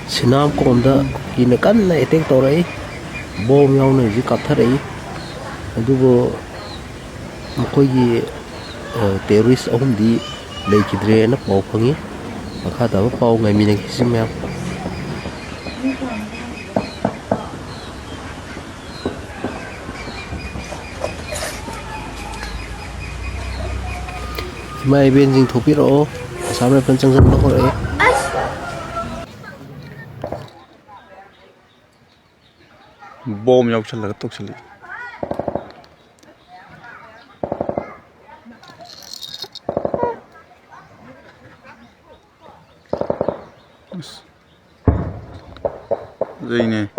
Sinam komda kina kanna attack tawrai bomb yauna ji kaptharai adugo mukhoigi terrorist ahumdi leikidre na pau phangi makha da pau ngai mi na hisimya mai benjing thopiro samre panchang jang bakore bom yaw chalaga tok chali Zine